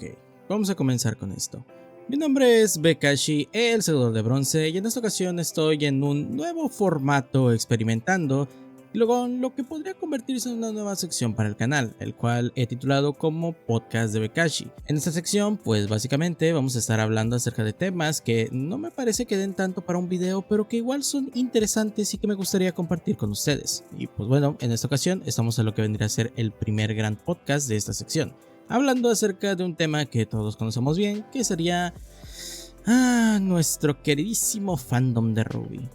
Ok, vamos a comenzar con esto. Mi nombre es Bekashi, el seguidor de bronce, y en esta ocasión estoy en un nuevo formato experimentando con lo que podría convertirse en una nueva sección para el canal, el cual he titulado como Podcast de Bekashi. En esta sección, pues básicamente vamos a estar hablando acerca de temas que no me parece que den tanto para un video, pero que igual son interesantes y que me gustaría compartir con ustedes. Y pues bueno, en esta ocasión estamos en lo que vendría a ser el primer gran podcast de esta sección, hablando acerca de un tema que todos conocemos bien, que sería nuestro queridísimo fandom de RWBY.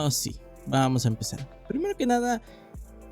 Sí, vamos a empezar. Primero que nada,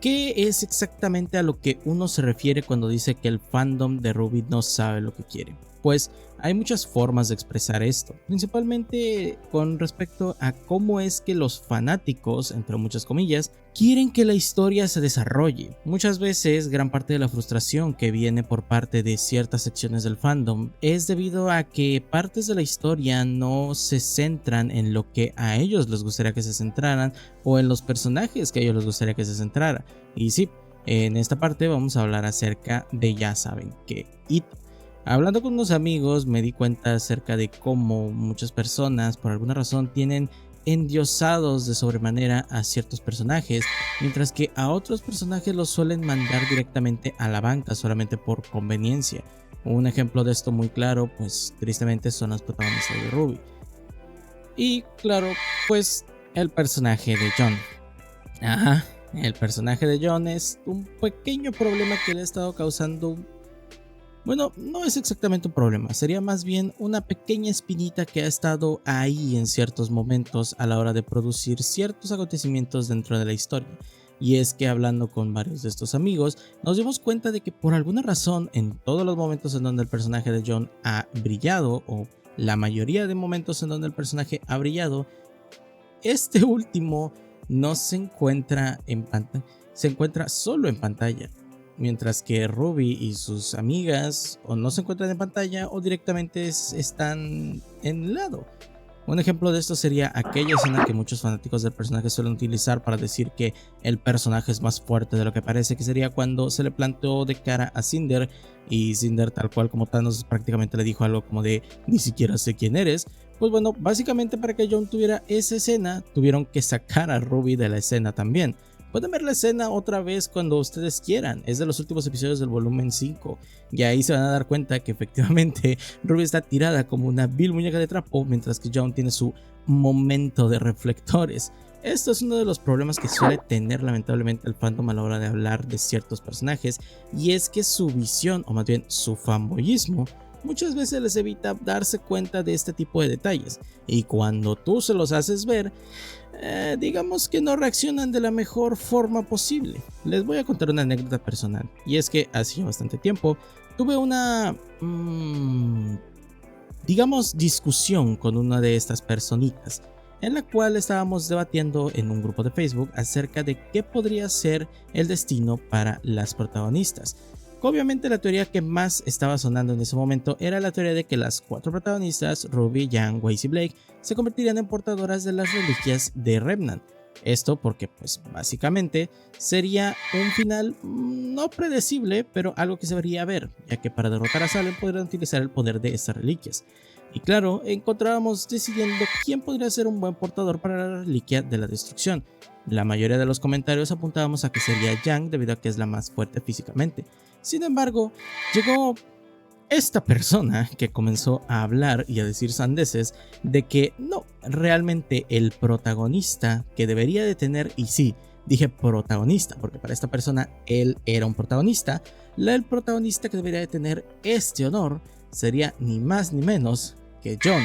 ¿qué es exactamente a lo que uno se refiere cuando dice que el fandom de RWBY no sabe lo que quiere? Pues hay muchas formas de expresar esto, principalmente con respecto a cómo es que los fanáticos, entre muchas comillas, quieren que la historia se desarrolle. Muchas veces gran parte de la frustración que viene por parte de ciertas secciones del fandom es debido a que partes de la historia no se centran en lo que a ellos les gustaría que se centraran o en los personajes que a ellos les gustaría que se centrara. Y sí, en esta parte vamos a hablar acerca de ya saben qué. Hablando con unos amigos me di cuenta acerca de cómo muchas personas por alguna razón tienen endiosados de sobremanera a ciertos personajes, mientras que a otros personajes los suelen mandar directamente a la banca solamente por conveniencia. Un ejemplo de esto muy claro, pues tristemente son los protagonistas de RWBY. Y claro, pues el personaje de John. El personaje de John es un pequeño problema que le ha estado causando. Bueno, no es exactamente un problema, sería más bien una pequeña espinita que ha estado ahí en ciertos momentos a la hora de producir ciertos acontecimientos dentro de la historia. Y es que hablando con varios de estos amigos, nos dimos cuenta de que por alguna razón en todos los momentos en donde el personaje de John ha brillado, o la mayoría de momentos en donde el personaje ha brillado, este último no se encuentra en pantalla, se encuentra solo en pantalla. Mientras que RWBY y sus amigas o no se encuentran en pantalla o directamente están en el lado. Un ejemplo de esto sería aquella escena que muchos fanáticos del personaje suelen utilizar para decir que el personaje es más fuerte de lo que parece, que sería cuando se le plantó de cara a Cinder y Cinder, tal cual como Thanos, prácticamente le dijo algo como de ni siquiera sé quién eres. Pues bueno, básicamente para que John tuviera esa escena tuvieron que sacar a RWBY de la escena también. Pueden ver la escena otra vez cuando ustedes quieran, es de los últimos episodios del volumen 5 y ahí se van a dar cuenta que efectivamente RWBY está tirada como una vil muñeca de trapo mientras que John tiene su momento de reflectores. Esto es uno de los problemas que suele tener lamentablemente el fandom a la hora de hablar de ciertos personajes, y es que su visión, o más bien su fanboyismo, muchas veces les evita darse cuenta de este tipo de detalles, y cuando tú se los haces ver, digamos que no reaccionan de la mejor forma posible. Les voy a contar una anécdota personal, y es que hace bastante tiempo tuve una digamos discusión con una de estas personitas, en la cual estábamos debatiendo en un grupo de Facebook acerca de qué podría ser el destino para las protagonistas. Obviamente la teoría que más estaba sonando en ese momento era la teoría de que las 4 protagonistas, RWBY, Yang, Waze y Blake, se convertirían en portadoras de las reliquias de Remnant. Esto porque pues básicamente sería un final no predecible, pero algo que se debería ver, ya que para derrotar a Salem podrían utilizar el poder de estas reliquias. Y claro, encontrábamos decidiendo quién podría ser un buen portador para la reliquia de la destrucción. La mayoría de los comentarios apuntábamos a que sería Yang debido a que es la más fuerte físicamente. Sin embargo, llegó esta persona que comenzó a hablar y a decir sandeces de que no, realmente el protagonista que debería de tener, y sí, dije protagonista porque para esta persona él era un protagonista, el protagonista que debería de tener este honor sería ni más ni menos que John.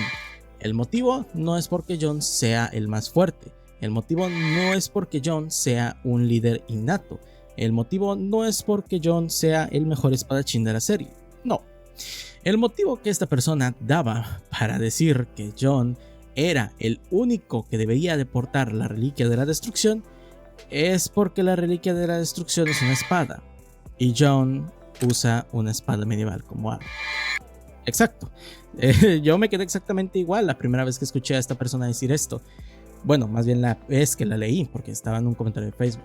El motivo no es porque John sea el más fuerte, el motivo no es porque John sea un líder innato, el motivo no es porque John sea el mejor espadachín de la serie, no. El motivo que esta persona daba para decir que John era el único que debería de portar la reliquia de la destrucción es porque la reliquia de la destrucción es una espada y John usa una espada medieval como arma. Exacto, yo me quedé exactamente igual la primera vez que escuché a esta persona decir esto. Bueno, más bien la vez que la leí porque estaba en un comentario de Facebook.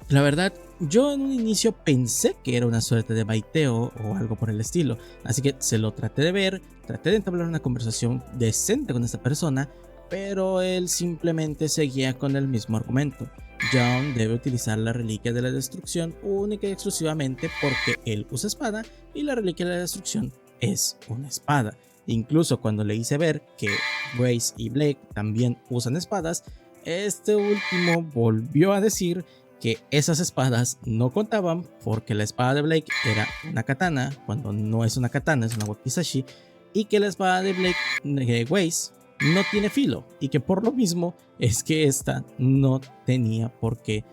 La verdad, yo en un inicio pensé que era una suerte de baiteo o algo por el estilo, así que se lo traté de ver, traté de entablar una conversación decente con esta persona, pero él simplemente seguía con el mismo argumento. Jon debe utilizar la reliquia de la destrucción única y exclusivamente porque él usa espada y la reliquia de la destrucción es una espada. Incluso cuando le hice ver que Grace y Blake también usan espadas, este último volvió a decir que esas espadas no contaban porque la espada de Blake era una katana, cuando no es una katana, es una wakizashi, y que la espada de Blake, de Grace, no tiene filo, y que por lo mismo es que esta no tenía por qué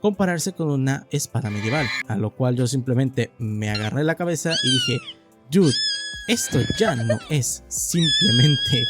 compararse con una espada medieval, a lo cual yo simplemente me agarré la cabeza y dije, dude, esto ya no es simplemente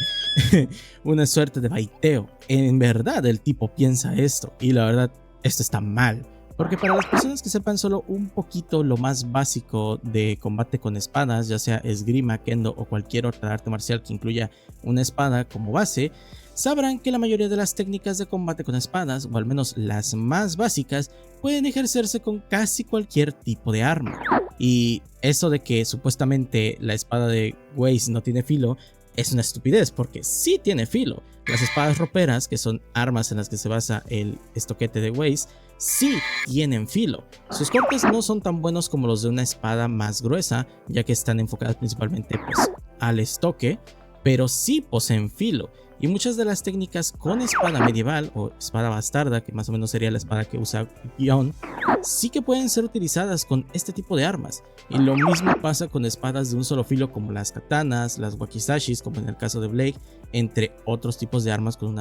una suerte de baiteo, en verdad el tipo piensa esto, y la verdad esto está mal, porque para las personas que sepan solo un poquito lo más básico de combate con espadas, ya sea esgrima, kendo o cualquier otra arte marcial que incluya una espada como base, sabrán que la mayoría de las técnicas de combate con espadas, o al menos las más básicas, pueden ejercerse con casi cualquier tipo de arma. Y eso de que supuestamente la espada de Grace no tiene filo es una estupidez, porque sí tiene filo. Las espadas roperas, que son armas en las que se basa el estoquete de Grace, sí tienen filo. Sus cortes no son tan buenos como los de una espada más gruesa, ya que están enfocadas principalmente pues, al estoque, pero sí poseen filo. Y muchas de las técnicas con espada medieval o espada bastarda, que más o menos sería la espada que usa Jon, sí que pueden ser utilizadas con este tipo de armas. Y lo mismo pasa con espadas de un solo filo como las katanas, las wakizashis, como en el caso de Blake, entre otros tipos de armas con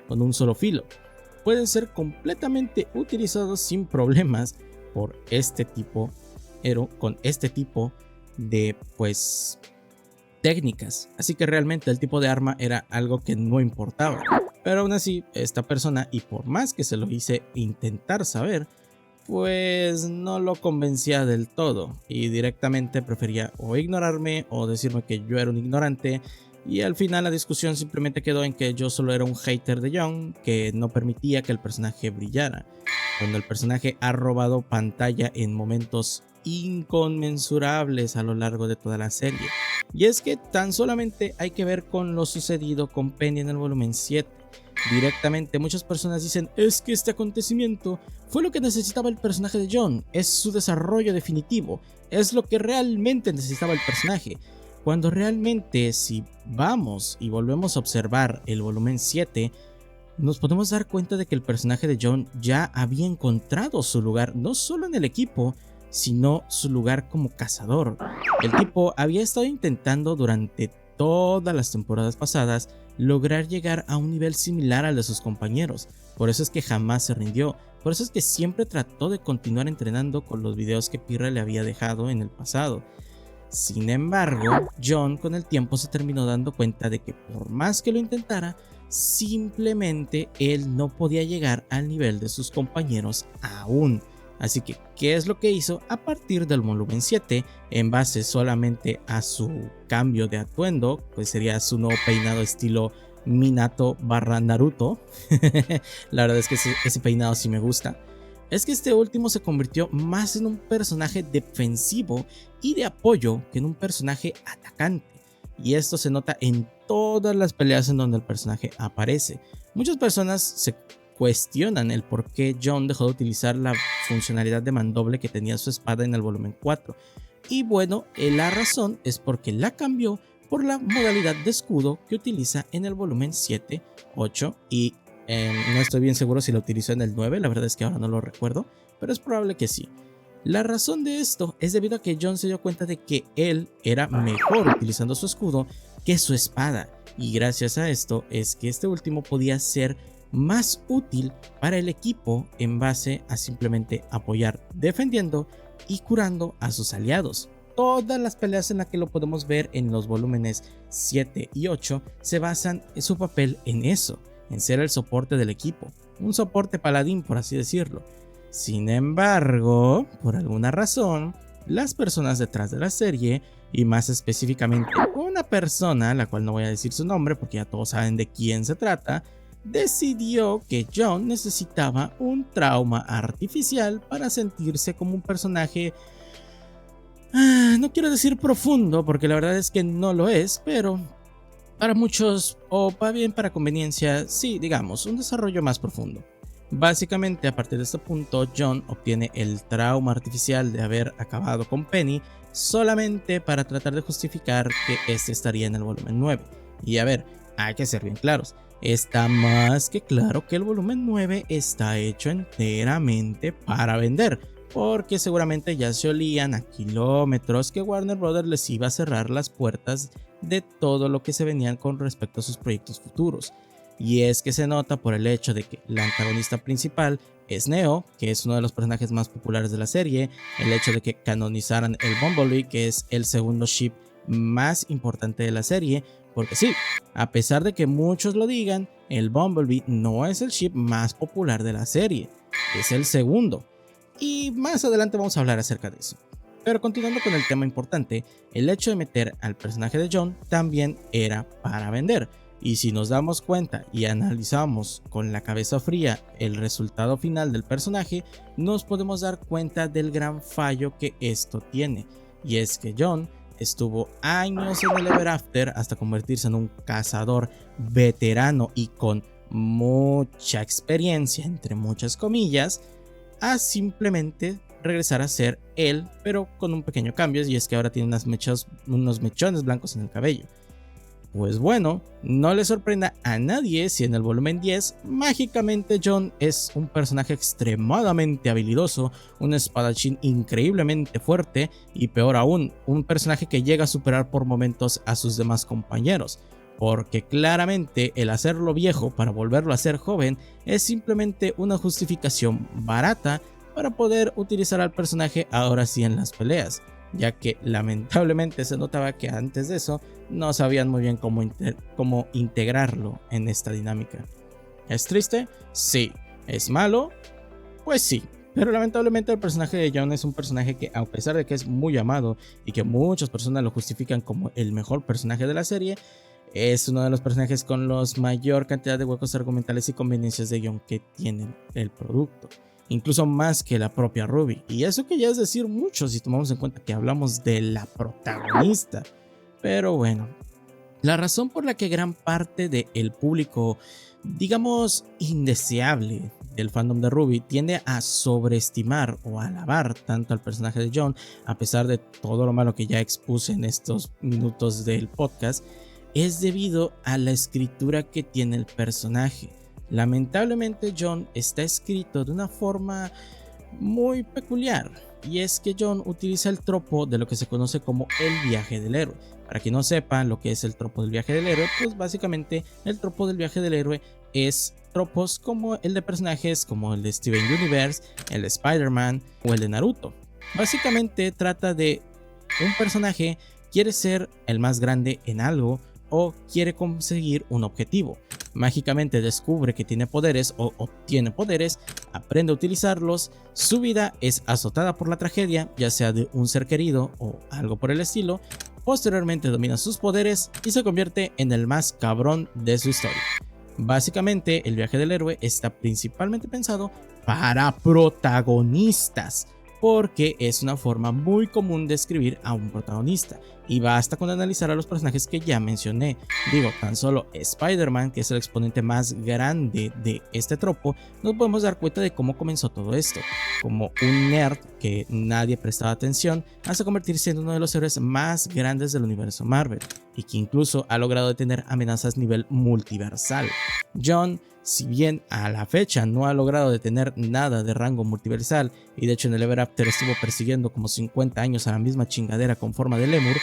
un solo filo. Pueden ser completamente utilizados sin problemas por este tipo, pero con este tipo de pues técnicas, así que realmente el tipo de arma era algo que no importaba, pero aún así esta persona, y por más que se lo hice intentar saber, pues no lo convencía del todo y directamente prefería o ignorarme o decirme que yo era un ignorante, y al final la discusión simplemente quedó en que yo solo era un hater de Jon que no permitía que el personaje brillara, cuando el personaje ha robado pantalla en momentos inconmensurables a lo largo de toda la serie. Y es que tan solamente hay que ver con lo sucedido con Penny en el volumen 7. Directamente muchas personas dicen, es que este acontecimiento fue lo que necesitaba el personaje de Jon, es su desarrollo definitivo, es lo que realmente necesitaba el personaje. Cuando realmente si vamos y volvemos a observar el volumen 7, nos podemos dar cuenta de que el personaje de Jon ya había encontrado su lugar no solo en el equipo, sino su lugar como cazador. El tipo había estado intentando durante todas las temporadas pasadas lograr llegar a un nivel similar al de sus compañeros, por eso es que jamás se rindió, por eso es que siempre trató de continuar entrenando con los videos que Pirra le había dejado en el pasado. Sin embargo, Jon con el tiempo se terminó dando cuenta de que por más que lo intentara, simplemente él no podía llegar al nivel de sus compañeros aún. Así que, ¿qué es lo que hizo a partir del volumen 7? En base solamente a su cambio de atuendo, pues sería su nuevo peinado estilo Minato / Naruto. La verdad es que ese peinado sí me gusta. Es que este último se convirtió más en un personaje defensivo y de apoyo que en un personaje atacante. Y esto se nota en todas las peleas en donde el personaje aparece. Muchas personas se cuestionan el por qué Jon dejó de utilizar la funcionalidad de mandoble que tenía su espada en el volumen 4. Y bueno, la razón es porque la cambió por la modalidad de escudo que utiliza en el volumen 7, 8 y no estoy bien seguro si lo utilizó en el 9, la verdad es que ahora no lo recuerdo, pero es probable que sí. La razón de esto es debido a que Jon se dio cuenta de que él era mejor utilizando su escudo que su espada, y gracias a esto es que este último podía ser más útil para el equipo en base a simplemente apoyar defendiendo y curando a sus aliados. Todas las peleas en las que lo podemos ver en los volúmenes 7 y 8 se basan en su papel en eso, en ser el soporte del equipo, un soporte paladín por así decirlo. Sin embargo, por alguna razón, las personas detrás de la serie, y más específicamente una persona, la cual no voy a decir su nombre porque ya todos saben de quién se trata, decidió que John necesitaba un trauma artificial para sentirse como un personaje, no quiero decir profundo, porque la verdad es que no lo es, pero para muchos, o para conveniencia, sí, digamos, un desarrollo más profundo. Básicamente, a partir de este punto, John obtiene el trauma artificial de haber acabado con Penny solamente para tratar de justificar que este estaría en el volumen 9. Y a ver, hay que ser bien claros, está más que claro que el volumen 9 está hecho enteramente para vender, porque seguramente ya se olían a kilómetros que Warner Bros. Les iba a cerrar las puertas de todo lo que se venían con respecto a sus proyectos futuros. Y es que se nota por el hecho de que la antagonista principal es Neo, que es uno de los personajes más populares de la serie, el hecho de que canonizaran el Bumblebee, que es el segundo ship más importante de la serie, porque sí, a pesar de que muchos lo digan, el Bumblebee no es el ship más popular de la serie, es el segundo. Y más adelante vamos a hablar acerca de eso. Pero continuando con el tema importante, el hecho de meter al personaje de John también era para vender. Y si nos damos cuenta y analizamos con la cabeza fría el resultado final del personaje, nos podemos dar cuenta del gran fallo que esto tiene. Y es que John estuvo años en el Ever After hasta convertirse en un cazador veterano y con mucha experiencia, entre muchas comillas, a simplemente regresar a ser él, pero con un pequeño cambio, y es que ahora tiene unos mechones blancos en el cabello. Pues bueno, no le sorprenda a nadie si en el volumen 10 mágicamente John es un personaje extremadamente habilidoso, un espadachín increíblemente fuerte y peor aún, un personaje que llega a superar por momentos a sus demás compañeros. Porque claramente el hacerlo viejo para volverlo a ser joven es simplemente una justificación barata para poder utilizar al personaje ahora sí en las peleas, ya que lamentablemente se notaba que antes de eso no sabían muy bien cómo integrarlo en esta dinámica. ¿Es triste? Sí. ¿Es malo? Pues sí. Pero lamentablemente el personaje de John es un personaje que, a pesar de que es muy amado y que muchas personas lo justifican como el mejor personaje de la serie, es uno de los personajes con la mayor cantidad de huecos argumentales y conveniencias de guión que tiene el producto. Incluso más que la propia Ruby. Y eso que ya es decir mucho si tomamos en cuenta que hablamos de la protagonista. Pero bueno, la razón por la que gran parte del público, digamos indeseable del fandom de Ruby, tiende a sobreestimar o alabar tanto al personaje de John, a pesar de todo lo malo que ya expuse en estos minutos del podcast, es debido a la escritura que tiene el personaje. Lamentablemente John está escrito de una forma muy peculiar, y es que John utiliza el tropo de lo que se conoce como el viaje del héroe. Para quien no sepa lo que es el tropo del viaje del héroe, pues básicamente el tropo del viaje del héroe es tropos como el de personajes como el de Steven Universe, el de Spider-Man o el de Naruto. Básicamente trata de un personaje quiere ser el más grande en algo o quiere conseguir un objetivo. Mágicamente descubre que tiene poderes o obtiene poderes, aprende a utilizarlos, su vida es azotada por la tragedia, ya sea de un ser querido o algo por el estilo, posteriormente domina sus poderes y se convierte en el más cabrón de su historia. Básicamente el viaje del héroe está principalmente pensado para protagonistas, porque es una forma muy común de escribir a un protagonista, y basta con analizar a los personajes que ya mencioné. Digo, tan solo Spider-Man, que es el exponente más grande de este tropo, nos podemos dar cuenta de cómo comenzó todo esto, como un nerd que nadie prestaba atención, hasta convertirse en uno de los héroes más grandes del universo Marvel, y que incluso ha logrado detener amenazas a nivel multiversal. John, si bien a la fecha no ha logrado detener nada de rango multiversal, y de hecho en el Ever After estuvo persiguiendo como 50 años a la misma chingadera con forma de lémur,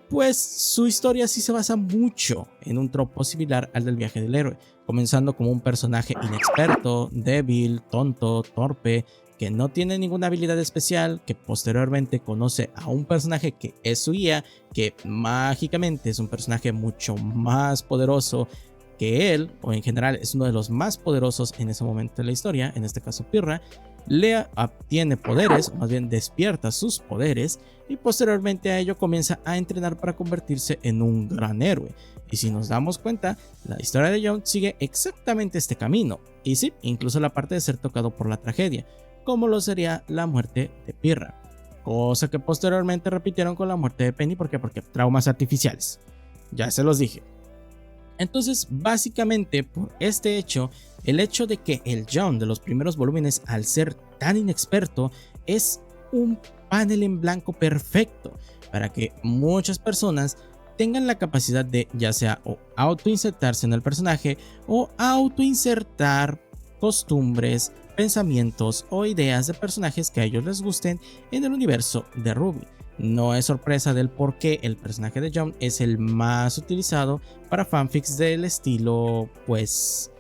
pues su historia sí se basa mucho en un tropo similar al del viaje del héroe, comenzando como un personaje inexperto, débil, tonto, torpe, que no tiene ninguna habilidad especial, que posteriormente conoce a un personaje que es su guía, que mágicamente es un personaje mucho más poderoso que él, o en general es uno de los más poderosos en ese momento de la historia, en este caso Pirra, Leia obtiene poderes, o más bien despierta sus poderes, y posteriormente a ello comienza a entrenar para convertirse en un gran héroe. Y si nos damos cuenta, la historia de Jon sigue exactamente este camino, y sí, incluso la parte de ser tocado por la tragedia, como lo sería la muerte de Pirra, cosa que posteriormente repitieron con la muerte de Penny. ¿Por qué? Porque traumas artificiales, ya se los dije. Entonces, básicamente por este hecho, el hecho de que el Jon de los primeros volúmenes, al ser tan inexperto, es un panel en blanco perfecto para que muchas personas tengan la capacidad de ya sea o autoinsertarse en el personaje o autoinsertar costumbres, pensamientos o ideas de personajes que a ellos les gusten en el universo de RWBY. No es sorpresa del por qué el personaje de Jon es el más utilizado para fanfics del estilo, pues,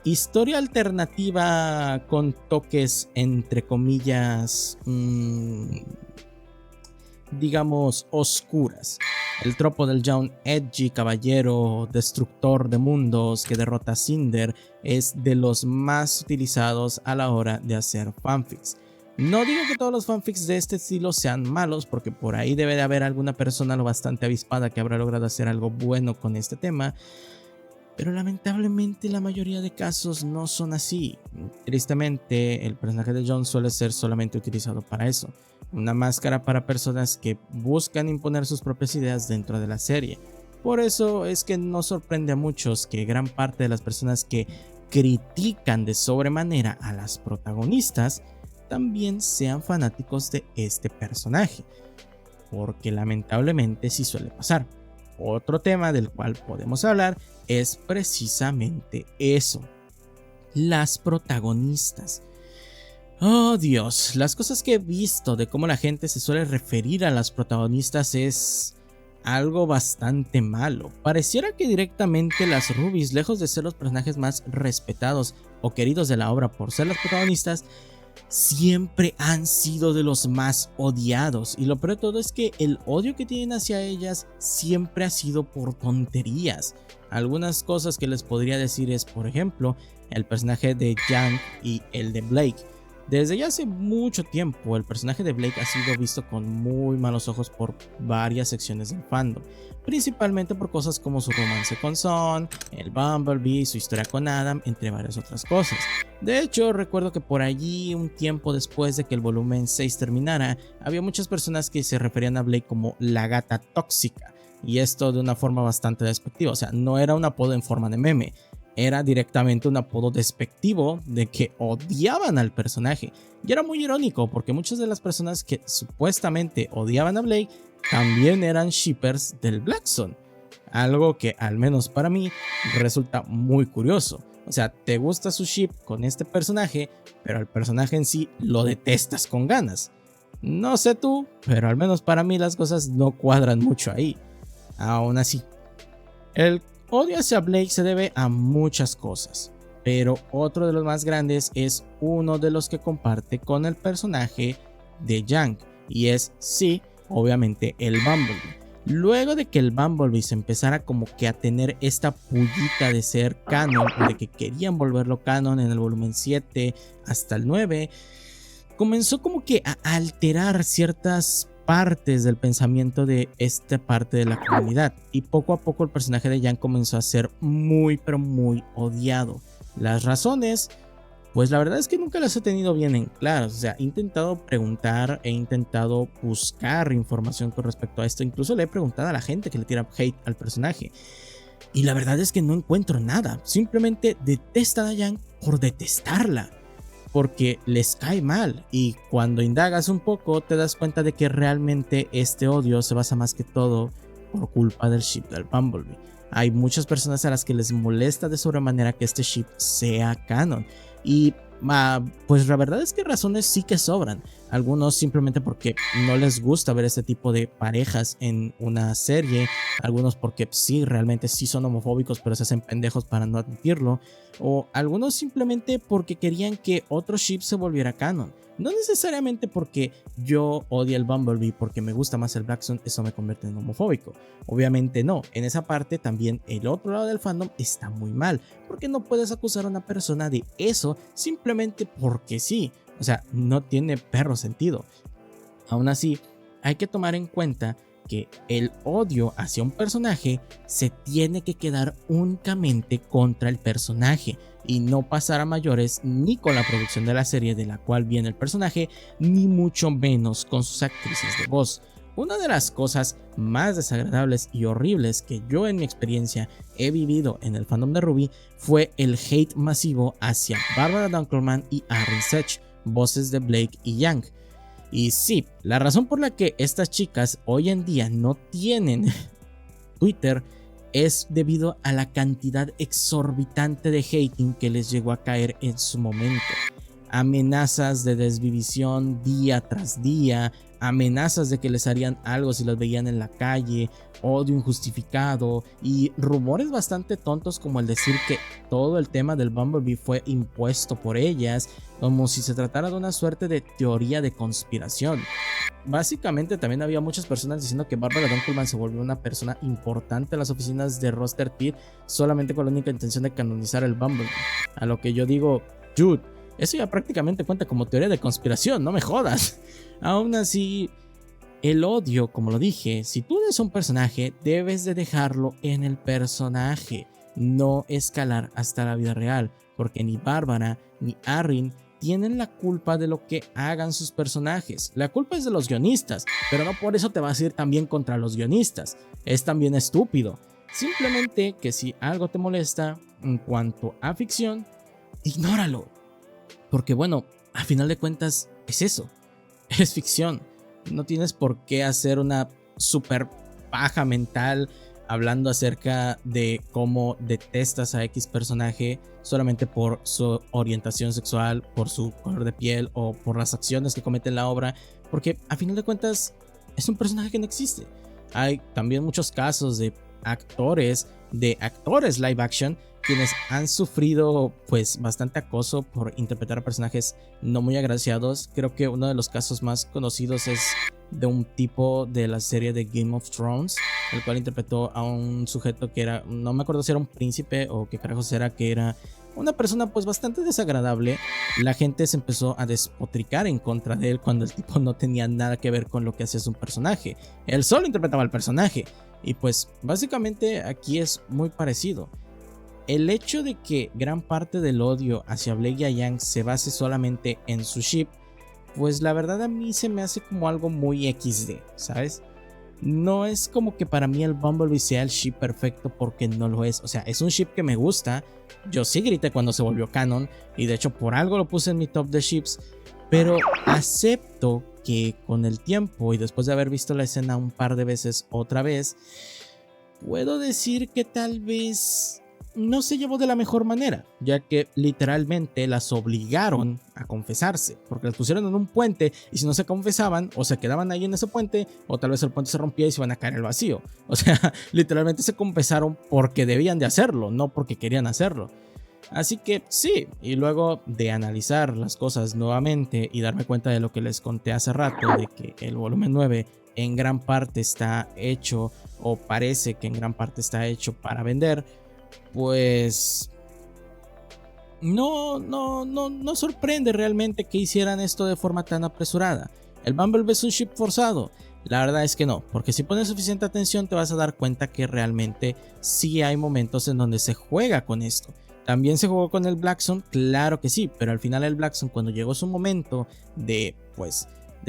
historia alternativa con toques entre comillas, digamos, oscuras. El tropo del Jon edgy, caballero, destructor de mundos que derrota a Cinder es de los más utilizados a la hora de hacer fanfics. No digo que todos los fanfics de este estilo sean malos, porque por ahí debe de haber alguna persona lo bastante avispada que habrá logrado hacer algo bueno con este tema, pero lamentablemente la mayoría de casos no son así. Tristemente, el personaje de Jon suele ser solamente utilizado para eso, una máscara para personas que buscan imponer sus propias ideas dentro de la serie. Por eso es que no sorprende a muchos que gran parte de las personas que critican de sobremanera a las protagonistas también sean fanáticos de este personaje, porque lamentablemente sí suele pasar. Otro tema del cual podemos hablar es precisamente eso, las protagonistas. Oh Dios, las cosas que he visto de cómo la gente se suele referir a las protagonistas es algo bastante malo. Pareciera que directamente las Rubies, lejos de ser los personajes más respetados o queridos de la obra por ser las protagonistas, siempre han sido de los más odiados, y lo peor de todo es que el odio que tienen hacia ellas siempre ha sido por tonterías. Algunas cosas que les podría decir es, por ejemplo, el personaje de Yang y el de Blake. Desde ya hace mucho tiempo el personaje de Blake ha sido visto con muy malos ojos por varias secciones del fandom, principalmente por cosas como su romance con Son, el Bumblebee, su historia con Adam, entre varias otras cosas. De hecho, recuerdo que por allí, un tiempo después de que el volumen 6 terminara, había muchas personas que se referían a Blake como la gata tóxica, y esto de una forma bastante despectiva. O sea, no era un apodo en forma de meme, era directamente un apodo despectivo de que odiaban al personaje. Y era muy irónico porque muchas de las personas que supuestamente odiaban a Blake también eran shippers del Black Sun, algo que al menos para mí resulta muy curioso. O sea, te gusta su ship con este personaje, pero al personaje en sí lo detestas con ganas. No sé tú, pero al menos para mí las cosas no cuadran mucho ahí. Aún así, el odio hacia Blake se debe a muchas cosas, pero otro de los más grandes es uno de los que comparte con el personaje de Yang, y es, sí, obviamente el Bumblebee. Luego de que el Bumblebee se empezara como que a tener esta pullita de ser canon, de que querían volverlo canon en el volumen 7 hasta el 9, comenzó como que a alterar ciertas partes del pensamiento de esta parte de la comunidad, y poco a poco el personaje de Yang comenzó a ser muy pero muy odiado. Las razones, pues la verdad es que nunca las he tenido bien en claro. O sea, he intentado preguntar, he intentado buscar información con respecto a esto, incluso le he preguntado a la gente que le tira hate al personaje, y la verdad es que no encuentro nada. Simplemente detestan a Yang por detestarla, porque les cae mal, y cuando indagas un poco te das cuenta de que realmente este odio se basa más que todo por culpa del ship del Bumblebee. Hay muchas personas a las que les molesta de sobremanera que este ship sea canon, y pues la verdad es que razones sí que sobran. Algunos simplemente porque no les gusta ver este tipo de parejas en una serie, algunos porque sí, realmente sí son homofóbicos pero se hacen pendejos para no admitirlo, o algunos simplemente porque querían que otro ship se volviera canon. No necesariamente porque yo odie el Bumblebee porque me gusta más el Black Sun, eso me convierte en homofóbico. Obviamente no, en esa parte también el otro lado del fandom está muy mal, porque no puedes acusar a una persona de eso simplemente porque sí. O sea, no tiene perro sentido. Aún así, hay que tomar en cuenta que el odio hacia un personaje se tiene que quedar únicamente contra el personaje y no pasar a mayores ni con la producción de la serie de la cual viene el personaje, ni mucho menos con sus actrices de voz. Una de las cosas más desagradables y horribles que yo en mi experiencia he vivido en el fandom de RWBY fue el hate masivo hacia Barbara Dunkelman y Arryn Sech, voces de Blake y Yang. Y sí, la razón por la que estas chicas hoy en día no tienen Twitter es debido a la cantidad exorbitante de hating que les llegó a caer en su momento. Amenazas de desvivisión día tras día, amenazas de que les harían algo si las veían en la calle, odio injustificado y rumores bastante tontos como el decir que todo el tema del Bumblebee fue impuesto por ellas, como si se tratara de una suerte de teoría de conspiración. Básicamente también había muchas personas diciendo que Barbara Dunkelman se volvió una persona importante en las oficinas de Rooster Teeth solamente con la única intención de canonizar el Bumblebee. A lo que yo digo, dude, eso ya prácticamente cuenta como teoría de conspiración, no me jodas. Aún así, el odio, como lo dije, si tú eres un personaje, debes de dejarlo en el personaje, no escalar hasta la vida real, porque ni Bárbara ni Arryn tienen la culpa de lo que hagan sus personajes. La culpa es de los guionistas, pero no por eso te vas a ir también contra los guionistas. Es también estúpido. Simplemente que si algo te molesta en cuanto a ficción, ignóralo. Porque bueno, a final de cuentas es eso, es ficción. No tienes por qué hacer una super paja mental hablando acerca de cómo detestas a X personaje solamente por su orientación sexual, por su color de piel o por las acciones que comete en la obra, porque a final de cuentas es un personaje que no existe. Hay también muchos casos de actores live action quienes han sufrido pues bastante acoso por interpretar a personajes no muy agraciados. Creo que uno de los casos más conocidos es de un tipo de la serie de Game of Thrones, el cual interpretó a un sujeto que era, no me acuerdo si era un príncipe o qué carajos era, que era una persona pues bastante desagradable. La gente se empezó a despotricar en contra de él cuando el tipo no tenía nada que ver con lo que hacía su personaje. Él solo interpretaba al personaje. Y pues básicamente aquí es muy parecido. El hecho de que gran parte del odio hacia Blake y Yang se base solamente en su ship, pues la verdad a mí se me hace como algo muy XD, ¿sabes? No es como que para mí el Bumblebee sea el ship perfecto, porque no lo es. O sea, es un ship que me gusta. Yo sí grité cuando se volvió canon y de hecho por algo lo puse en mi top de ships. Pero acepto que con el tiempo y después de haber visto la escena un par de veces otra vez, puedo decir que tal vez no se llevó de la mejor manera, ya que literalmente las obligaron a confesarse, porque las pusieron en un puente y si no se confesaban o se quedaban ahí en ese puente o tal vez el puente se rompía y se iban a caer en el vacío. O sea, literalmente se confesaron porque debían de hacerlo, no porque querían hacerlo. Así que sí, y luego de analizar las cosas nuevamente y darme cuenta de lo que les conté hace rato, de que el volumen 9 en gran parte está hecho, o parece que en gran parte está hecho para vender, pues no sorprende realmente que hicieran esto de forma tan apresurada. ¿El Bumblebee es un ship forzado? La verdad es que no, porque si pones suficiente atención te vas a dar cuenta que realmente sí hay momentos en donde se juega con esto. ¿También se jugó con el Black Sun? Claro que sí, pero al final el Black Sun, cuando llegó su momento de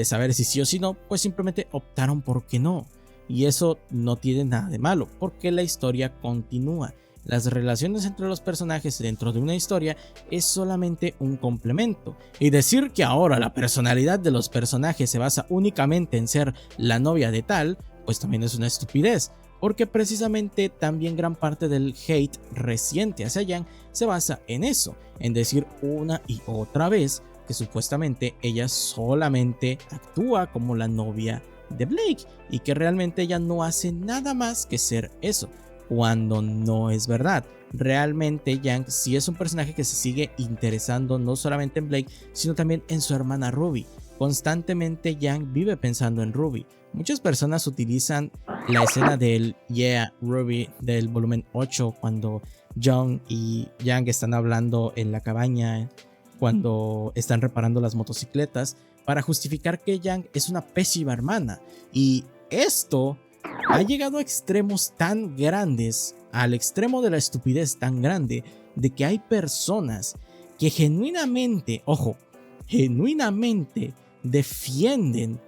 saber si sí o si no, pues simplemente optaron por que no. Y eso no tiene nada de malo, porque la historia continúa. Las relaciones entre los personajes dentro de una historia es solamente un complemento. Y decir que ahora la personalidad de los personajes se basa únicamente en ser la novia de tal, pues también es una estupidez. Porque precisamente también gran parte del hate reciente hacia Yang se basa en eso, en decir una y otra vez que supuestamente ella solamente actúa como la novia de Blake y que realmente ella no hace nada más que ser eso, cuando no es verdad. Realmente Yang sí es un personaje que se sigue interesando no solamente en Blake, sino también en su hermana Ruby. Constantemente Yang vive pensando en Ruby. Muchas personas utilizan la escena del Yeah Ruby del volumen 8 cuando John y Yang están hablando en la cabaña cuando están reparando las motocicletas para justificar que Yang es una pésima hermana. Y esto ha llegado a extremos tan grandes, al extremo de la estupidez tan grande, de que hay personas que genuinamente, ojo, genuinamente defienden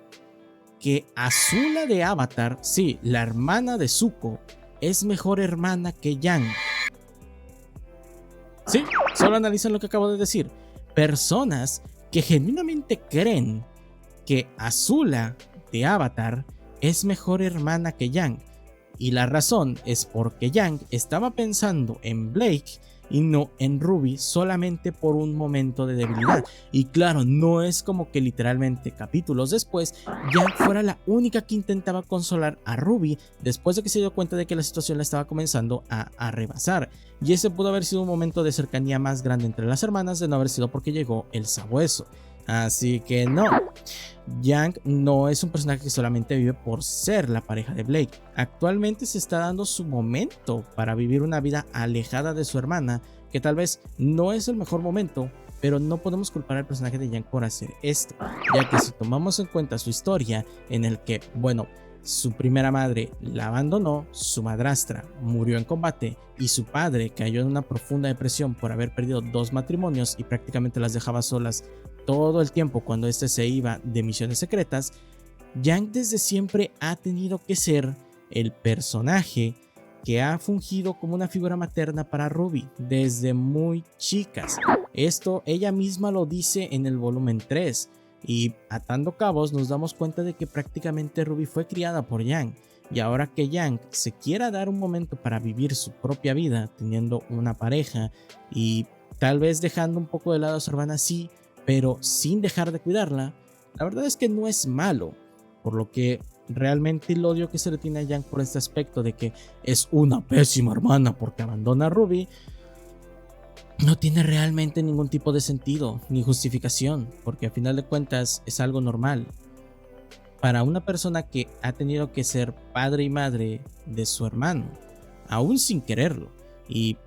que Azula de Avatar, sí, la hermana de Zuko, es mejor hermana que Yang. Sí, solo analizan lo que acabo de decir. Personas que genuinamente creen que Azula de Avatar es mejor hermana que Yang. Y la razón es porque Yang estaba pensando en Blake y no en Ruby solamente por un momento de debilidad. Y claro, no es como que literalmente capítulos después Yang fuera la única que intentaba consolar a Ruby después de que se dio cuenta de que la situación la estaba comenzando a rebasar. Y ese pudo haber sido un momento de cercanía más grande entre las hermanas de no haber sido porque llegó el sabueso. Así que no, Yang no es un personaje que solamente vive por ser la pareja de Blake. Actualmente se está dando su momento para vivir una vida alejada de su hermana, que tal vez no es el mejor momento, pero no podemos culpar al personaje de Yang por hacer esto, ya que si tomamos en cuenta su historia, en el que, bueno, su primera madre la abandonó, su madrastra murió en combate y su padre cayó en una profunda depresión por haber perdido 2 matrimonios y prácticamente las dejaba solas todo el tiempo cuando este se iba de misiones secretas, Yang desde siempre ha tenido que ser el personaje que ha fungido como una figura materna para Ruby desde muy chicas. Esto ella misma lo dice en el volumen 3 y atando cabos nos damos cuenta de que prácticamente Ruby fue criada por Yang. Y ahora que Yang se quiera dar un momento para vivir su propia vida teniendo una pareja y tal vez dejando un poco de lado a su hermana, sí, pero sin dejar de cuidarla, la verdad es que no es malo, por lo que realmente el odio que se le tiene a Yang por este aspecto de que es una pésima hermana porque abandona a Ruby no tiene realmente ningún tipo de sentido ni justificación, porque a final de cuentas es algo normal. Para una persona que ha tenido que ser padre y madre de su hermano, aún sin quererlo, y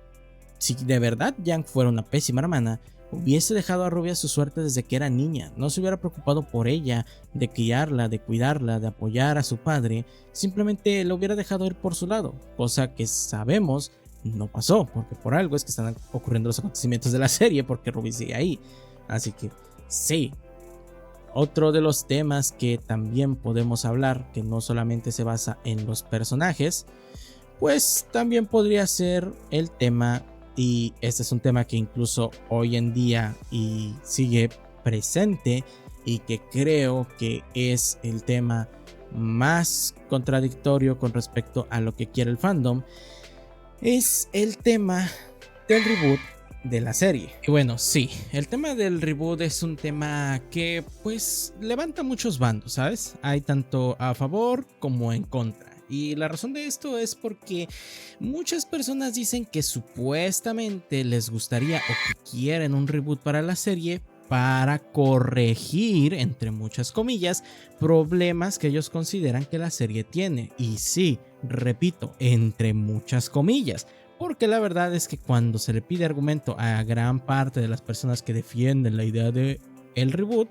si de verdad Yang fuera una pésima hermana, hubiese dejado a Ruby a su suerte desde que era niña, no se hubiera preocupado por ella, de criarla, de cuidarla, de apoyar a su padre, simplemente lo hubiera dejado ir por su lado, cosa que sabemos no pasó, porque por algo es que están ocurriendo los acontecimientos de la serie, porque Ruby sigue ahí. Así que sí, otro de los temas que también podemos hablar, que no solamente se basa en los personajes, pues también podría ser el tema. Y este es un tema que incluso hoy en día y sigue presente y que creo que es el tema más contradictorio con respecto a lo que quiere el fandom, es el tema del reboot de la serie. Y bueno, sí, el tema del reboot es un tema que pues levanta muchos bandos, ¿sabes? Hay tanto a favor como en contra. Y la razón de esto es porque muchas personas dicen que supuestamente les gustaría o que quieren un reboot para la serie para corregir, entre muchas comillas, problemas que ellos consideran que la serie tiene. Y sí, repito, entre muchas comillas, porque la verdad es que cuando se le pide argumento a gran parte de las personas que defienden la idea de el reboot,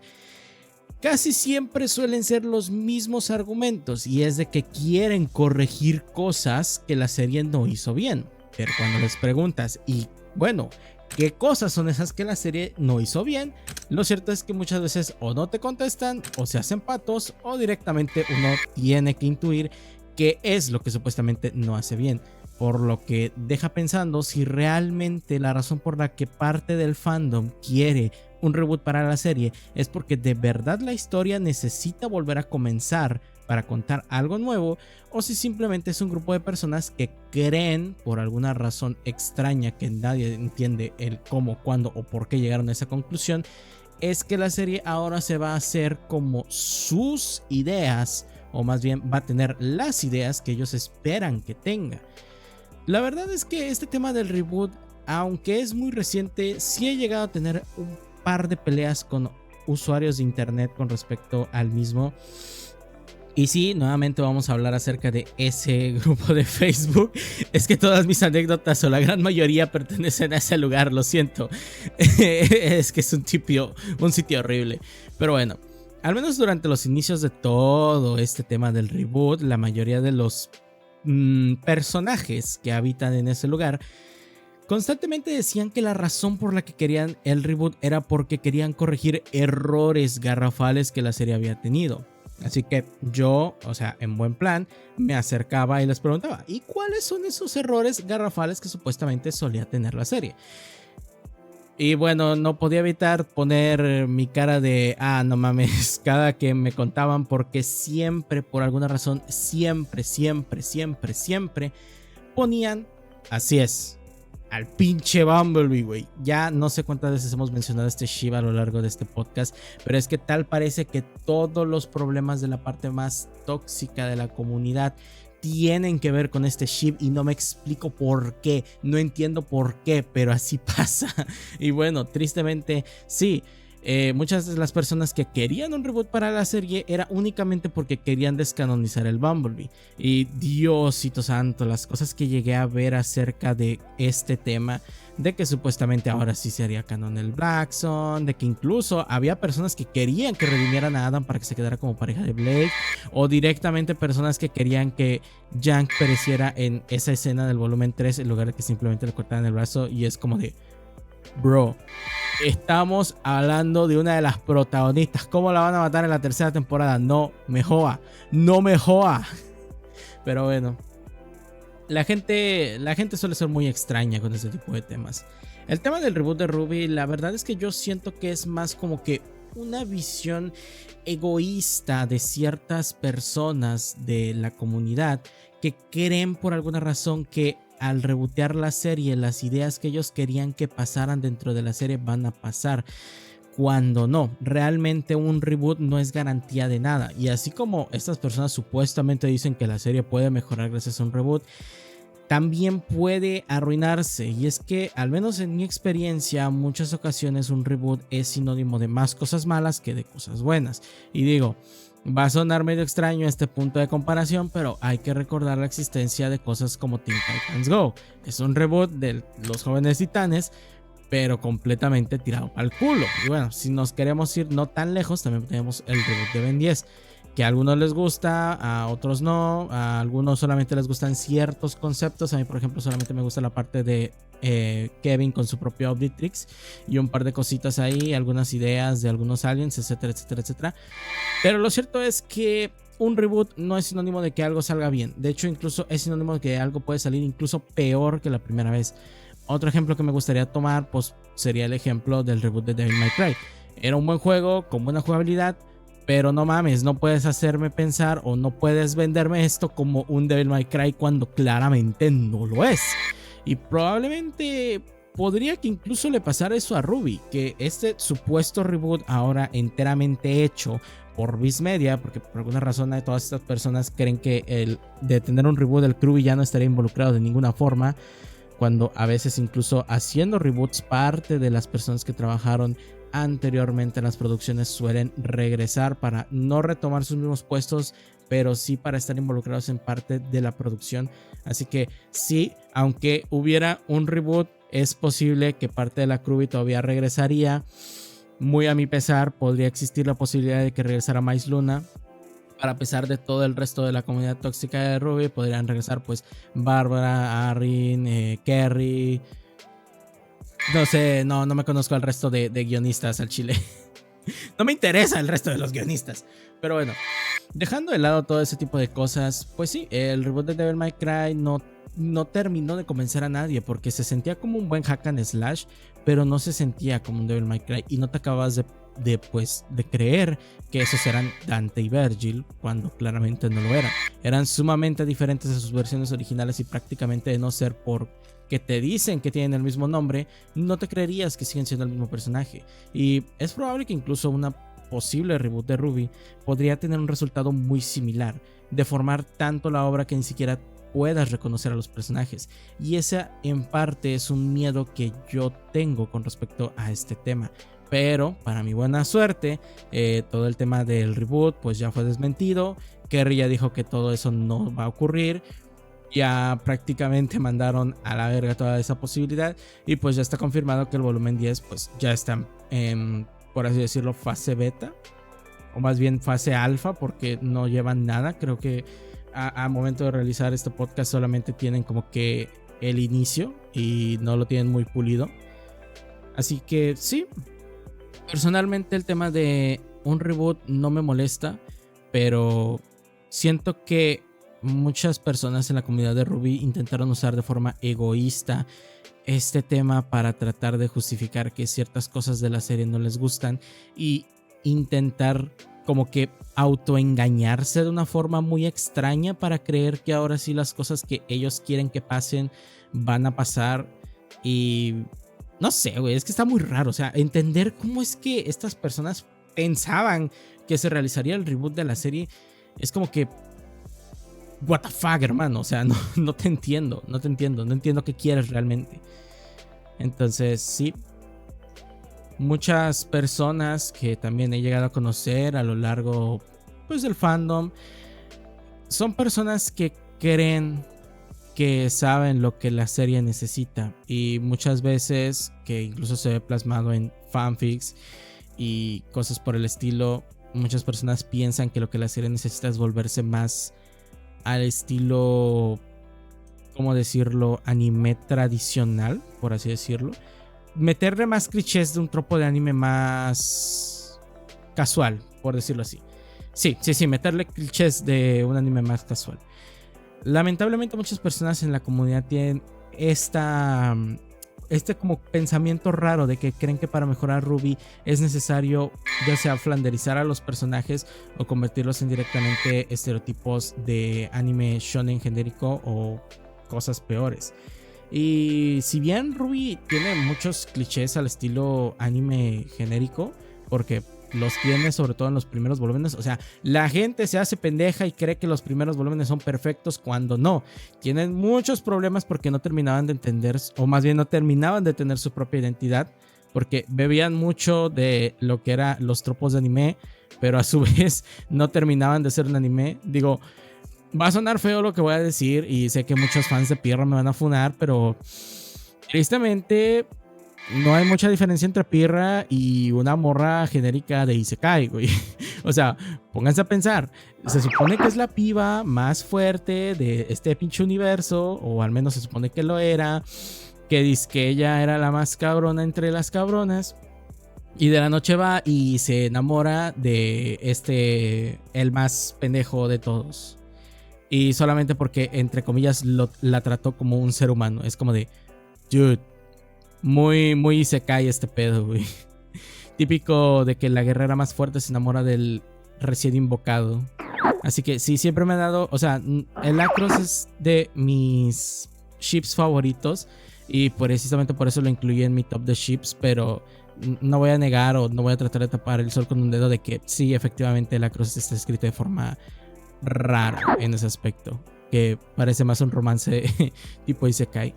casi siempre suelen ser los mismos argumentos, y es de que quieren corregir cosas que la serie no hizo bien. Pero cuando les preguntas, y bueno, ¿qué cosas son esas que la serie no hizo bien? Lo cierto es que muchas veces o no te contestan, o se hacen patos, o directamente uno tiene que intuir qué es lo que supuestamente no hace bien. Por lo que deja pensando si realmente la razón por la que parte del fandom quiere un reboot para la serie es porque de verdad la historia necesita volver a comenzar para contar algo nuevo, o si simplemente es un grupo de personas que creen, por alguna razón extraña que nadie entiende el cómo, cuándo o por qué llegaron a esa conclusión, es que la serie ahora se va a hacer como sus ideas, o más bien va a tener las ideas que ellos esperan que tenga. La verdad es que este tema del reboot, aunque es muy reciente, sí he llegado a tener un par de peleas con usuarios de internet con respecto al mismo, Y sí, nuevamente vamos a hablar acerca de ese grupo de Facebook. Es que todas mis anécdotas o la gran mayoría pertenecen a ese lugar, lo siento. Es que es un sitio horrible. Pero bueno, al menos durante los inicios de todo este tema del reboot, la mayoría de los personajes que habitan en ese lugar constantemente decían que la razón por la que querían el reboot era porque querían corregir errores garrafales que la serie había tenido. Así que yo, o sea, en buen plan, me acercaba y les preguntaba, ¿y cuáles son esos errores garrafales que supuestamente solía tener la serie? Y bueno, no podía evitar poner mi cara de, no mames, cada que me contaban, porque siempre, por alguna razón, siempre ponían, así es, al pinche Bumblebee, güey. Ya no sé cuántas veces hemos mencionado este Shiva a lo largo de este podcast, pero es que tal parece que todos los problemas de la parte más tóxica de la comunidad tienen que ver con este ship y no me explico por qué, no entiendo por qué, pero así pasa. Y bueno, tristemente sí, muchas de las personas que querían un reboot para la serie era únicamente porque querían descanonizar el Bumblebee. Y Diosito santo, las cosas que llegué a ver acerca de este tema, de que supuestamente ahora sí sería canon el Black Sun, de que incluso había personas que querían que redimieran a Adam para que se quedara como pareja de Blake, o directamente personas que querían que Jank pereciera en esa escena del volumen 3 en lugar de que simplemente le cortaran el brazo. Y es como de, bro, estamos hablando de una de las protagonistas, ¿cómo la van a matar en la tercera temporada? No me joda, no me joda. Pero bueno, la gente suele ser muy extraña con este tipo de temas. El tema del reboot de RWBY, la verdad es que yo siento que es más como que una visión egoísta de ciertas personas de la comunidad que creen por alguna razón que al rebootear la serie, las ideas que ellos querían que pasaran dentro de la serie van a pasar, cuando no. Realmente un reboot no es garantía de nada, y así como estas personas supuestamente dicen que la serie puede mejorar gracias a un reboot, también puede arruinarse. Y es que, al menos en mi experiencia, muchas ocasiones un reboot es sinónimo de más cosas malas que de cosas buenas. Y digo, va a sonar medio extraño este punto de comparación, pero hay que recordar la existencia de cosas como Teen Titans Go. Es un reboot de Los Jóvenes Titanes, pero completamente tirado al culo. Y bueno, si nos queremos ir no tan lejos, también tenemos el reboot de Ben 10, que a algunos les gusta, a otros no, a algunos solamente les gustan ciertos conceptos. A mí, por ejemplo, solamente me gusta la parte de Kevin con su propio Omnitrix y un par de cositas ahí, algunas ideas de algunos aliens, etcétera, etcétera, etcétera. Pero lo cierto es que un reboot no es sinónimo de que algo salga bien. De hecho, incluso es sinónimo de que algo puede salir incluso peor que la primera vez. Otro ejemplo que me gustaría tomar, pues, sería el ejemplo del reboot de Devil May Cry. Era un buen juego, con buena jugabilidad, pero no mames, no puedes hacerme pensar o no puedes venderme esto como un Devil May Cry cuando claramente no lo es. Y probablemente podría que incluso le pasara eso a RWBY, que este supuesto reboot ahora enteramente hecho por Viz Media, porque por alguna razón todas estas personas creen que el de tener un reboot del crew ya no estaría involucrado de ninguna forma, cuando a veces incluso haciendo reboots parte de las personas que trabajaron anteriormente en las producciones suelen regresar para no retomar sus mismos puestos, pero sí para estar involucrados en parte de la producción. Así que sí, aunque hubiera un reboot, es posible que parte de la crew todavía regresaría. Muy a mi pesar, podría existir la posibilidad de que regresara Mais Luna. Para a pesar de todo el resto de la comunidad tóxica de RWBY, podrían regresar pues Bárbara, Arryn, Kerry. No sé, no me conozco al resto de guionistas al chile. No me interesa el resto de los guionistas. Pero bueno, dejando de lado todo ese tipo de cosas, pues sí, el reboot de Devil May Cry no terminó de convencer a nadie, porque se sentía como un buen hack and slash, pero no se sentía como un Devil May Cry y no te acabas de creer que esos eran Dante y Virgil, cuando claramente no lo eran. Eran sumamente diferentes de sus versiones originales y prácticamente, de no ser por que te dicen que tienen el mismo nombre, no te creerías que siguen siendo el mismo personaje. Y es probable que incluso una posible reboot de RWBY podría tener un resultado muy similar, deformar tanto la obra que ni siquiera puedas reconocer a los personajes. Y esa en parte es un miedo que yo tengo con respecto a este tema, Pero para mi buena suerte, todo el tema del reboot pues ya fue desmentido. Kerry ya dijo que todo eso no va a ocurrir. Ya prácticamente mandaron a la verga toda esa posibilidad. Y pues ya está confirmado que el volumen 10 pues ya está en, por así decirlo, fase beta. O más bien fase alfa, porque no llevan nada. Creo que a momento de realizar este podcast solamente tienen como que el inicio y no lo tienen muy pulido. Así que sí, personalmente el tema de un reboot no me molesta, pero siento que muchas personas en la comunidad de RWBY intentaron usar de forma egoísta este tema para tratar de justificar que ciertas cosas de la serie no les gustan y intentar como que autoengañarse de una forma muy extraña para creer que ahora sí las cosas que ellos quieren que pasen van a pasar. Y no sé, güey, es que está muy raro, o sea, entender cómo es que estas personas pensaban que se realizaría el reboot de la serie es como que what the fuck, hermano, o sea, no te entiendo, no entiendo qué quieres realmente. Entonces, sí, muchas personas que también he llegado a conocer a lo largo pues del fandom son personas que creen que saben lo que la serie necesita, y muchas veces, que incluso se ve plasmado en fanfics y cosas por el estilo, muchas personas piensan que lo que la serie necesita es volverse más al estilo, ¿cómo decirlo?, anime tradicional, por así decirlo. Meterle más clichés de un tropo de anime más casual, por decirlo así. Sí, meterle clichés de un anime más casual. Lamentablemente muchas personas en la comunidad tienen este como pensamiento raro de que creen que para mejorar RWBY es necesario ya sea flanderizar a los personajes o convertirlos en directamente estereotipos de anime shonen genérico o cosas peores. Y si bien RWBY tiene muchos clichés al estilo anime genérico, porque los tiene sobre todo en los primeros volúmenes, o sea, la gente se hace pendeja y cree que los primeros volúmenes son perfectos cuando no. Tienen muchos problemas porque no terminaban de entender, o más bien no terminaban de tener su propia identidad, porque bebían mucho de lo que eran los tropos de anime, pero a su vez no terminaban de ser un anime. Digo, va a sonar feo lo que voy a decir y sé que muchos fans de Pirra me van a funar, pero tristemente no hay mucha diferencia entre Pirra y una morra genérica de Isekai, güey. O sea, pónganse a pensar. Se supone que es la piba más fuerte de este pinche universo, o al menos se supone que lo era. Que dice que ella era la más cabrona entre las cabronas. Y de la noche va y se enamora de el más pendejo de todos. Y solamente porque, entre comillas, la trató como un ser humano. Es como de, dude, muy se cae este pedo, güey. Típico de que la guerrera más fuerte se enamora del recién invocado. Así que sí, siempre me ha dado, o sea, el Acros es de mis ships favoritos y precisamente por eso lo incluí en mi top de ships, pero no voy a negar o no voy a tratar de tapar el sol con un dedo de que sí, efectivamente el Acros está escrito de forma rara en ese aspecto, que parece más un romance tipo Isekai.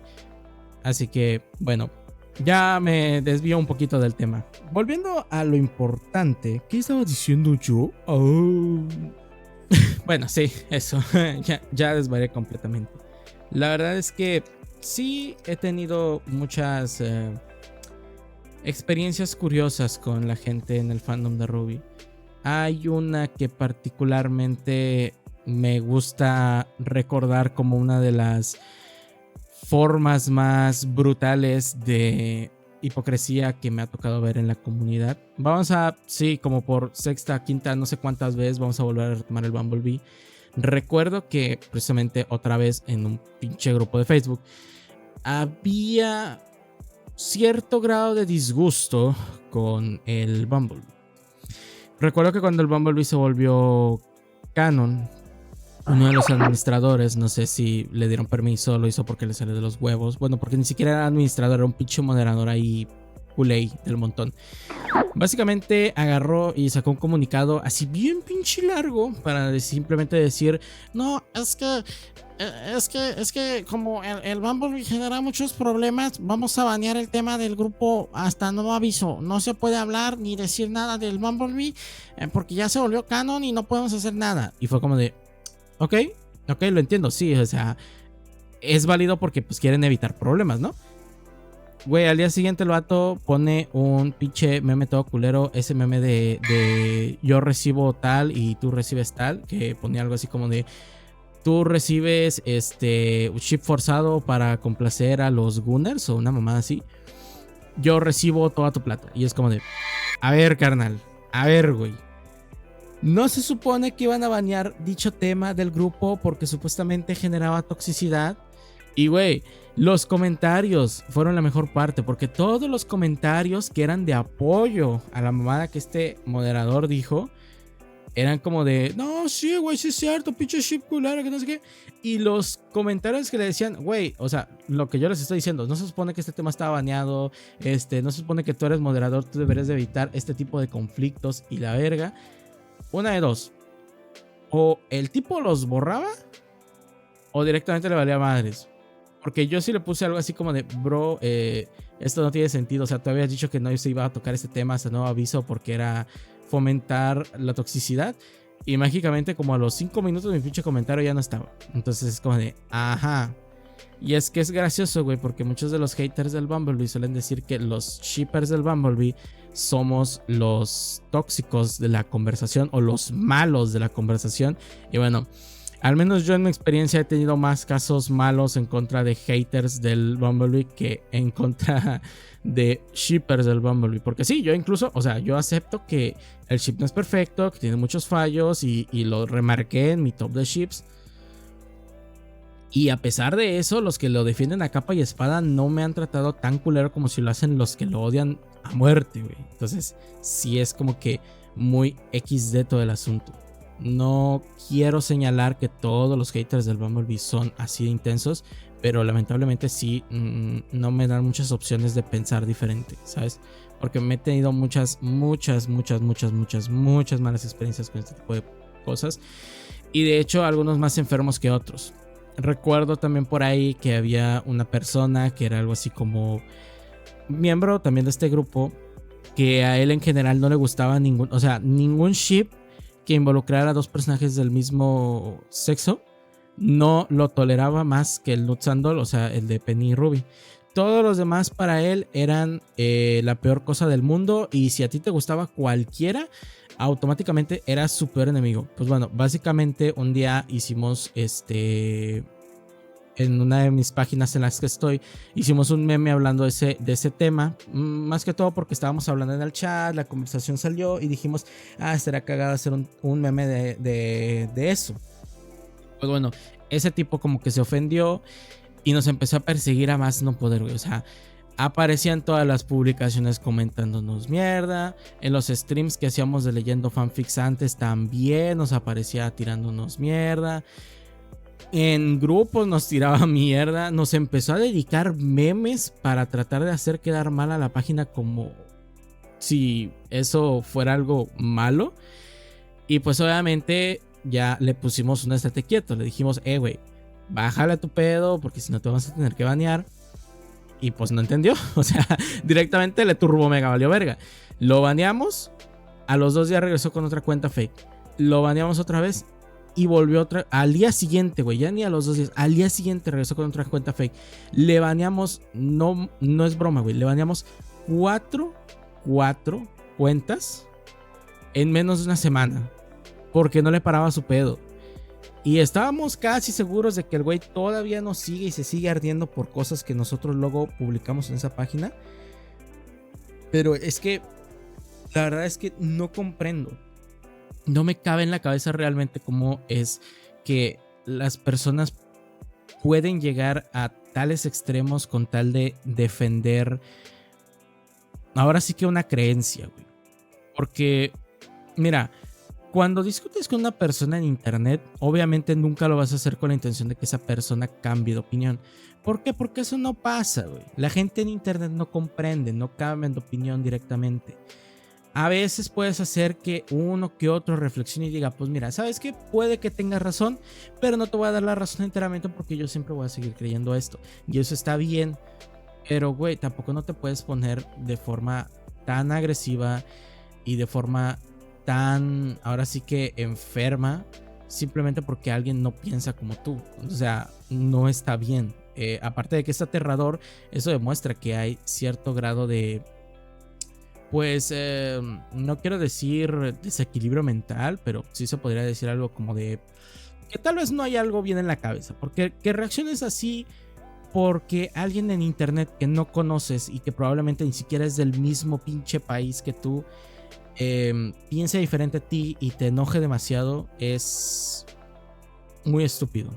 Así que, bueno, ya me desvío un poquito del tema. Volviendo a lo importante, ¿qué estaba diciendo yo? Oh. Bueno, sí, eso. ya desvarié completamente. La verdad es que sí he tenido muchas experiencias curiosas con la gente en el fandom de RWBY. Hay una que particularmente me gusta recordar como una de las formas más brutales de hipocresía que me ha tocado ver en la comunidad. Vamos a, sí, como por sexta, quinta, no sé cuántas veces vamos a volver a retomar el Bumblebee. Recuerdo que precisamente otra vez en un pinche grupo de Facebook había cierto grado de disgusto con el Bumblebee. Recuerdo que cuando el Bumblebee se volvió canon, uno de los administradores, no sé si le dieron permiso, lo hizo porque le salió de los huevos. Bueno, porque ni siquiera era administrador, era un pinche moderador ahí culé del montón. Básicamente agarró y sacó un comunicado así bien pinche largo para simplemente decir, no, es que como el Bumblebee genera muchos problemas, vamos a banear el tema del grupo hasta nuevo aviso. No se puede hablar ni decir nada del Bumblebee porque ya se volvió canon y no podemos hacer nada. Y fue como de, ok, lo entiendo, sí, o sea, es válido porque pues quieren evitar problemas, ¿no? Güey, al día siguiente el vato pone un pinche meme todo culero. Ese meme de yo recibo tal y tú recibes tal. Que ponía algo así como de tú recibes un chip forzado para complacer a los Gunners o una mamada así. Yo recibo toda tu plata. Y es como de, a ver, carnal, a ver, güey. No se supone que iban a banear dicho tema del grupo porque supuestamente generaba toxicidad. Y güey, los comentarios fueron la mejor parte, porque todos los comentarios que eran de apoyo a la mamada que este moderador dijo, eran como de, no, sí, güey, sí es cierto, pinche ship culero, que no sé qué. Y los comentarios que le decían, güey, o sea, lo que yo les estoy diciendo, no se supone que este tema estaba baneado, no se supone que tú eres moderador, tú deberías de evitar este tipo de conflictos y la verga. Una de dos, o el tipo los borraba, o directamente le valía madres. Porque yo sí le puse algo así como de, bro, esto no tiene sentido. O sea, tú habías dicho que no se iba a tocar este tema hasta nuevo aviso porque era fomentar la toxicidad. Y mágicamente como a los 5 minutos mi pinche comentario ya no estaba. Entonces es como de, ajá. Y es que es gracioso, güey, porque muchos de los haters del Bumblebee suelen decir que los shippers del Bumblebee somos los tóxicos de la conversación o los malos de la conversación. Y bueno, al menos yo en mi experiencia he tenido más casos malos en contra de haters del Bumblebee que en contra de shippers del Bumblebee. Porque sí, yo incluso, o sea, yo acepto que el ship no es perfecto, que tiene muchos fallos y lo remarqué en mi top de ships. Y a pesar de eso, los que lo defienden a capa y espada no me han tratado tan culero como si lo hacen los que lo odian a muerte, güey. Entonces, sí es como que muy XD todo el asunto. No quiero señalar que todos los haters del Bumblebee son así de intensos, pero lamentablemente sí, no me dan muchas opciones de pensar diferente, ¿sabes? Porque me he tenido muchas malas experiencias con este tipo de cosas. Y de hecho, algunos más enfermos que otros. Recuerdo también por ahí que había una persona que era algo así como miembro también de este grupo, que a él en general no le gustaba ningún ship que involucrara a dos personajes del mismo sexo. No lo toleraba más que el Nut Sandol, o sea, el de Penny y Ruby. Todos los demás para él eran la peor cosa del mundo. Y si a ti te gustaba cualquiera, automáticamente eras su peor enemigo. Pues bueno, básicamente un día hicimos en una de mis páginas en las que estoy, hicimos un meme hablando de ese tema, más que todo porque estábamos hablando en el chat, la conversación salió y dijimos, estaría cagado hacer un meme de eso. Pues bueno, ese tipo como que se ofendió y nos empezó a perseguir a más no poder, güey. O sea, aparecían todas las publicaciones comentándonos mierda. En los streams que hacíamos de leyendo fanfics antes también nos aparecía tirándonos mierda. En grupos nos tiraba mierda. Nos empezó a dedicar memes para tratar de hacer quedar mal a la página como si eso fuera algo malo. Y pues obviamente ya le pusimos un estate quieto. Le dijimos, güey, bájale a tu pedo porque si no te vamos a tener que banear. Y pues no entendió. O sea, directamente le turbo mega valió verga. Lo baneamos. A los 2 días regresó con otra cuenta fake. Lo baneamos otra vez. Y volvió otra. Al día siguiente, güey. Ya ni a los 2 días. Al día siguiente regresó con otra cuenta fake. Le baneamos. No es broma, güey. Le baneamos 4 cuentas en menos de una semana. Porque no le paraba su pedo. Y estábamos casi seguros de que el güey todavía nos sigue y se sigue ardiendo por cosas que nosotros luego publicamos en esa página. Pero es que la verdad es que no comprendo. No me cabe en la cabeza realmente cómo es que las personas pueden llegar a tales extremos con tal de defender ahora sí que una creencia, güey. Porque, mira, Cuando discutes con una persona en internet, obviamente nunca lo vas a hacer con la intención de que esa persona cambie de opinión. ¿Por qué? Porque eso no pasa, güey. La gente en internet no comprende, no cambian de opinión directamente. A veces puedes hacer que uno que otro reflexione y diga, pues mira, ¿sabes qué? Puede que tengas razón, pero no te voy a dar la razón enteramente porque yo siempre voy a seguir creyendo esto. Y eso está bien, pero güey, tampoco no te puedes poner de forma tan agresiva y de forma tan, ahora sí que enferma, simplemente porque alguien no piensa como tú. O sea, no está bien. Aparte de que es aterrador, eso demuestra que hay cierto grado de, pues, no quiero decir desequilibrio mental, pero sí se podría decir algo como de que tal vez no hay algo bien en la cabeza. Porque que reacciones así porque alguien en internet que no conoces y que probablemente ni siquiera es del mismo pinche país que tú, piense diferente a ti y te enoje demasiado, es muy estúpido.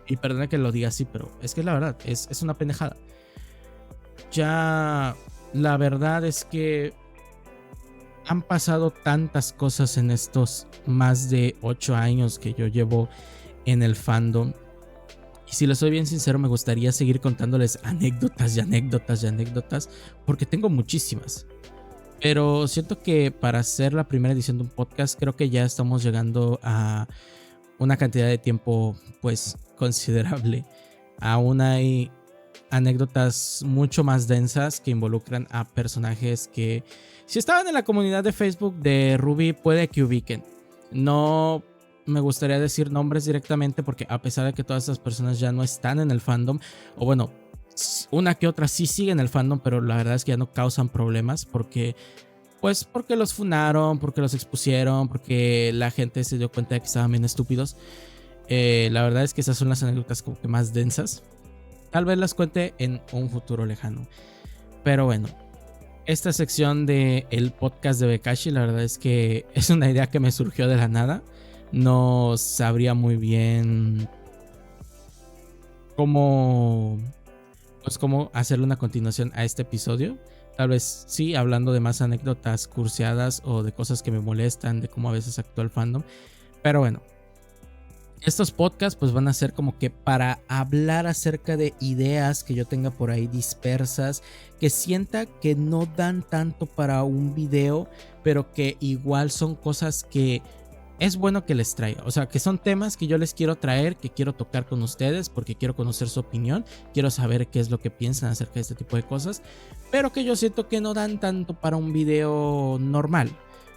Y perdona que lo diga así, pero es que la verdad, es una pendejada. Ya, la verdad es que han pasado tantas cosas en estos más de 8 años que yo llevo en el fandom. Y si les soy bien sincero, me gustaría seguir contándoles anécdotas y anécdotas y anécdotas, porque tengo muchísimas. Pero siento que para hacer la primera edición de un podcast, creo que ya estamos llegando a una cantidad de tiempo pues considerable. Aún hay anécdotas mucho más densas que involucran a personajes que, si estaban en la comunidad de Facebook de RWBY, puede que ubiquen. No me gustaría decir nombres directamente porque a pesar de que todas esas personas ya no están en el fandom, o bueno, una que otra sí sigue en el fandom, pero la verdad es que ya no causan problemas porque, pues, porque los funaron, porque los expusieron, porque la gente se dio cuenta de que estaban bien estúpidos. La verdad es que esas son las anécdotas como que más densas. Tal vez las cuente en un futuro lejano. Pero bueno, esta sección de el podcast de Bekashi, la verdad es que es una idea que me surgió de la nada. No sabría muy bien cómo, pues cómo hacerle una continuación a este episodio. Tal vez sí, hablando de más anécdotas cursiadas o de cosas que me molestan, de cómo a veces actúa el fandom. Pero bueno, estos podcasts pues van a ser como que para hablar acerca de ideas que yo tenga por ahí dispersas, que sienta que no dan tanto para un video, pero que igual son cosas que es bueno que les traiga. O sea, que son temas que yo les quiero traer, que quiero tocar con ustedes porque quiero conocer su opinión, quiero saber qué es lo que piensan acerca de este tipo de cosas, pero que yo siento que no dan tanto para un video normal.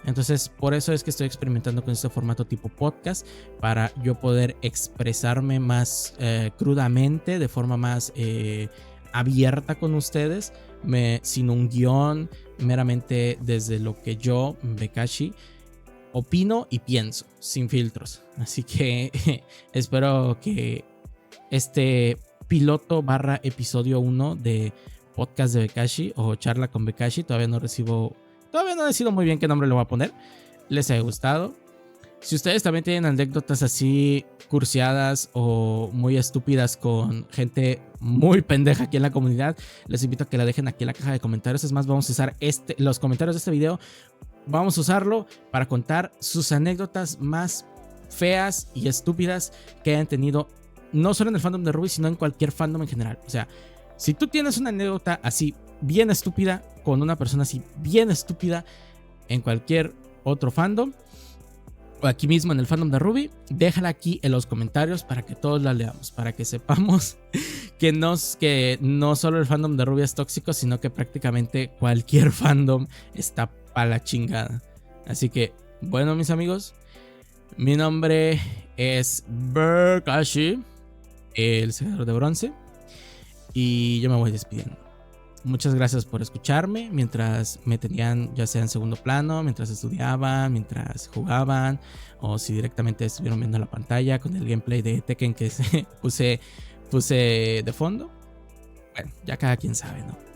Entonces, por eso es que estoy experimentando con este formato tipo podcast, para yo poder expresarme más crudamente, de forma más abierta con ustedes, sin un guión, meramente desde lo que yo, Bekashi, opino y pienso, sin filtros. Así que espero que este piloto / episodio 1 de podcast de Bekashi o charla con Bekashi, todavía no decido muy bien qué nombre le voy a poner, les haya gustado. Si ustedes también tienen anécdotas así cursiadas o muy estúpidas con gente muy pendeja aquí en la comunidad, les invito a que la dejen aquí en la caja de comentarios. Es más, vamos a usar los comentarios de este video, vamos a usarlo para contar sus anécdotas más feas y estúpidas que hayan tenido, no solo en el fandom de RWBY, sino en cualquier fandom en general. O sea, si tú tienes una anécdota así bien estúpida con una persona así bien estúpida en cualquier otro fandom o aquí mismo en el fandom de RWBY, déjala aquí en los comentarios para que todos la leamos, para que sepamos que no solo el fandom de RWBY es tóxico, sino que prácticamente cualquier fandom está pa' la chingada. Así que, bueno, mis amigos, mi nombre es Bekashi, el segador de bronce, y yo me voy despidiendo. Muchas gracias por escucharme mientras me tenían ya sea en segundo plano, mientras estudiaban, mientras jugaban, o si directamente estuvieron viendo la pantalla con el gameplay de Tekken que puse de fondo. Bueno, ya cada quien sabe, ¿no?